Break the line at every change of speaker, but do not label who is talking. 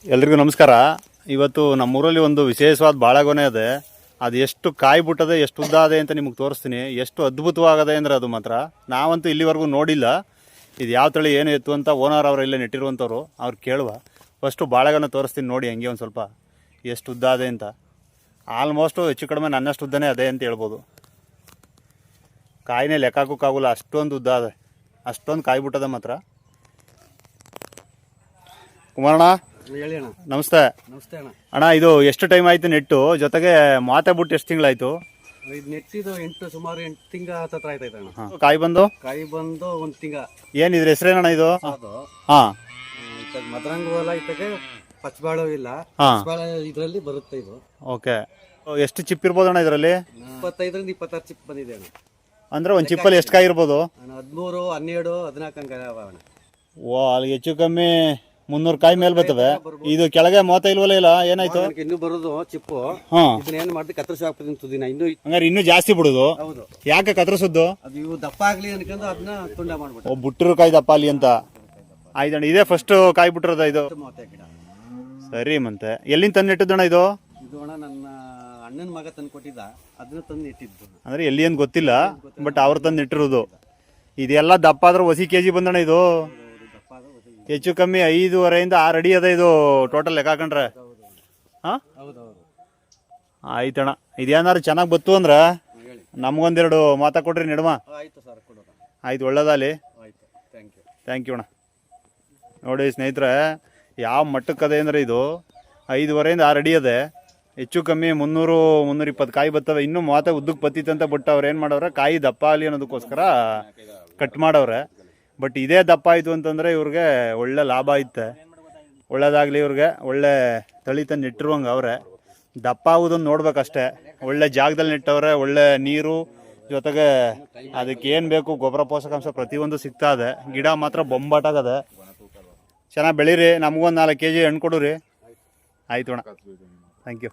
ಎಲ್ರಿಗೂ ನಮಸ್ಕಾರ. ಇವತ್ತು ನಮ್ಮೂರಲ್ಲಿ ಒಂದು ವಿಶೇಷವಾದ ಬಾಳೆಗೊನೆ ಇದೆ. ಅದು ಎಷ್ಟು ಕಾಯಿ ಬಿಟ್ಟದೆ, ಎಷ್ಟು ಉದ್ದ ಇದೆ ಅಂತ ನಿಮಗೆ ತೋರಿಸ್ತೀನಿ. ಎಷ್ಟು ಅದ್ಭುತವಾಗದೆ ಅಂದರೆ ಅದು ಮಾತ್ರ ನಾವಂತೂ ಇಲ್ಲಿವರೆಗೂ ನೋಡಿಲ್ಲ. ಇದು ಯಾವ ತಳಿ ಏನು ಎತ್ತು ಅಂತ ಓನರ್ ಅವರು ಇಲ್ಲೇ ನೆಟ್ಟಿರುವಂಥವ್ರು, ಅವ್ರು ಕೇಳುವ. ಫಸ್ಟು ಬಾಳೆಗೊನೆ ತೋರಿಸ್ತೀನಿ ನೋಡಿ, ಹಂಗೆ ಒಂದು ಸ್ವಲ್ಪ ಎಷ್ಟು ಉದ್ದ ಇದೆ ಅಂತ. ಆಲ್ಮೋಸ್ಟು ಹೆಚ್ಚು ಕಡಿಮೆ ನನ್ನಷ್ಟು ಉದ್ದನೇ ಅದೇ ಅಂತ ಹೇಳ್ಬೋದು. ಕಾಯಿನೇ ಲೆಕ್ಕಾಕೋಕ್ಕಾಗಲ್ಲ, ಅಷ್ಟೊಂದು ಉದ್ದ ಇದೆ, ಅಷ್ಟೊಂದು ಕಾಯಿ ಬಿಟ್ಟದೆ ಮಾತ್ರ. ಕುಮಾರಣ್ಣ
ಹೇಳಿ ಅಣ್ಣ.
ನಮಸ್ತೆ.
ನಮಸ್ತೆ ಅಣ್ಣ.
ಅಣ್ಣ, ಇದು ಎಷ್ಟು ಟೈಮ್ ಆಯ್ತು ನೆಟ್ಟು? ಜೊತೆಗೆ ಮಾತೆ ಬಿಟ್ಟು ಎಷ್ಟು ತಿಂಗಳಾಯ್ತು?
ಇದು ನೆಟ್ಟಿದ್ದು ಸುಮಾರು 8 ತಿಂಗಳ ಹತ್ರ ಆಯ್ತಾಯ್ತು ಅಣ್ಣ.
ಕಾಯಿ ಬಂದು
ಒಂದು 1 ತಿಂಗ.
ಏನ್ ಇದ್ರ ಹೆಸರೇನಣ್ಣ ಇದು?
ಅದು
ಹಾ,
ಮದರಂಗ ಹೊಲ ಇತ್ತಗೆ ಪಚ್ಚಬಾಳು ಇಲ್ಲ,
ಹಾ,
ಪಚ್ಚಬಾಳ ಇದರಲ್ಲಿ ಬರುತ್ತೆ ಇದು.
ಓಕೆ. ಎಷ್ಟು ಚಿಪ್ ಇರ್ಬೋದಣ್ಣ ಇದರಲ್ಲಿ?
25ರಿಂದ 26 ಚಿಪ್ ಬಂದಿದೆ ಅಣ್ಣ.
ಅಂದ್ರೆ ಒಂದು ಚಿಪ್ಪಲ್ಲಿ ಎಷ್ಟು ಕಾಯಿ ಇರ್ಬೋದು?
13, 12, 14 ಹಂಗ ಅವ ಅಣ್ಣ.
ಓ, ಅಲ್ಲಿ ಹೆಚ್ಚು ಕಮ್ಮಿ 300 ಕಾಯಿ ಮೇಲೆ ಬರ್ತವೆ. ಇದು ಕೆಳಗೆ ಮೋತ ಇಲ್ವಲ್ಲ? ಇಲ್ಲ, ಏನಾಯ್ತು?
ಇನ್ನು ಬರೋದು ಚಿಪ್ಪು.
ಹಾ,
ಇದನ್ನ ಏನ್ ಮಾಡ್ತೀವಿ, ಕತ್ತರಿಸಿ ಹಾಕ್ತೀನಿ ತುದಿನ. ಇನ್ನು
ಹಂಗಾರೆ ಇನ್ನೂ ಜಾಸ್ತಿ ಬಿಡುದು?
ಹೌದು.
ಯಾಕೆ ಕತ್ತರಿಸುದ್ದು?
ಅದು ಇವು ದಪ್ಪ ಆಗ್ಲಿ ಅನ್ಕೊಂಡು ಅದನ್ನ ತುಂಡ ಮಾಡ್ಬಿಟ್ಟು.
ಓ, ಬುಟ್ಟಿರೋ ಕಾಯಿ ದಪ್ಪ ಅಲ್ಲಿ ಅಂತ. ಆಯ್ತಣ್ಣ, ಇದೇ ಫಸ್ಟ್ ಕಾಯಿ ಬಿಟ್ಟಿರೋದ ಇದು?
ಮಾತೆ ಗಿಡ.
ಸರಿ, ಮತ್ತೆ ಎಲ್ಲಿಂದ ತಂದು ನೆಟ್ಟಿದ್ದಣ್ಣ ಇದು?
ಇದು ಅಣ್ಣ ನನ್ನ ಅಣ್ಣನ ಮಗ ತಂದು ಕೊಟ್ಟಿದ್ದ, ಅದನ್ನ ತಂದು ಇಟ್ಟಿದ್ದು.
ಅಂದ್ರೆ ಎಲ್ಲಿ ಏನು ಗೊತ್ತಿಲ್ಲ, ಬಟ್ ಅವ್ರು ತಂದು ನೆಟ್ಟಿರೋದು. ಇದೆಲ್ಲ ದಪ್ಪ ಆದ್ರೆ ಹೊಸಿ ಕೆಜಿ ಬಂದಣ್ಣ ಇದು.
ದಪ್ಪ ಆದ ಹೊಸ
ಹೆಚ್ಚು ಕಮ್ಮಿ 5.5ರಿಂದ 6 ಅಡಿ ಅದ ಇದು ಟೋಟಲ್ ಲೆಕ್ಕ ಹಾಕೊಂಡ್ರೆ. ಹಾಂ,
ಹೌದೌದು.
ಆಯ್ತಣ್ಣ, ಇದೇನಾದ್ರು ಚೆನ್ನಾಗಿ ಬತ್ತು ಅಂದ್ರೆ
ಹೇಳಿ.
ನಮಗೊಂದೆರಡು ಮಾತಾ ಕೊಡ್ರಿ ನೆಡಮ.
ಆಯ್ತು ಸರ್, ಕೊಡೋಣ.
ಆಯ್ತು, ಒಳ್ಳೇದಾಗಲಿ.
ಆಯ್ತು, ಥ್ಯಾಂಕ್ ಯು.
ಥ್ಯಾಂಕ್ ಯು ಅಣ್ಣ. ನೋಡಿ ಸ್ನೇಹಿತರೆ, ಯಾವ ಮಟ್ಟಕ್ಕದೆ ಅಂದರೆ ಇದು 5.5ರಿಂದ 6 ಅಡಿ ಅದೆ. ಹೆಚ್ಚು ಕಮ್ಮಿ 300-320 ಕಾಯಿ ಬರ್ತವೆ. ಇನ್ನೂ ಮಾತೆ ಉದ್ದಕ್ಕೆ ಬತ್ತಿತ್ತಂತ, ಬಟ್ ಅವ್ರು ಏನು ಮಾಡವ್ರೆ, ಕಾಯಿ ದಪ್ಪ ಆಗಲಿ ಅನ್ನೋದಕ್ಕೋಸ್ಕರ ಕಟ್ ಮಾಡವ್ರೆ. ಬಟ್ ಇದೇ ದಪ್ಪ ಆಯಿತು ಅಂತಂದರೆ ಇವ್ರಿಗೆ ಒಳ್ಳೆ ಲಾಭ ಐತೆ. ಒಳ್ಳೇದಾಗಲಿ ಇವ್ರಿಗೆ. ಒಳ್ಳೆ ತಳಿ ತಂದು ನೆಟ್ಟಿರುವಂಗೆ ಅವರೇ. ದಪ್ಪ ಆಗೋದನ್ನು ನೋಡ್ಬೇಕಷ್ಟೇ. ಒಳ್ಳೆ ಜಾಗದಲ್ಲಿ ನೆಟ್ಟವ್ರೆ, ಒಳ್ಳೆ ನೀರು, ಜೊತೆಗೆ ಅದಕ್ಕೆ ಏನು ಬೇಕು ಗೊಬ್ಬರ, ಪೋಷಕಾಂಶ ಪ್ರತಿಯೊಂದು ಸಿಗ್ತಾ ಇದೆ. ಗಿಡ ಮಾತ್ರ ಬೊಂಬಾಟಾಗದೆ. ಚೆನ್ನಾಗಿ ಬೆಳೀರಿ. ನಮಗೊಂದು 4 kg ಹಣ್ಣು ಕೊಡು ರೀ. ಆಯಿತು ಅಣ್ಣ, ಥ್ಯಾಂಕ್ ಯು.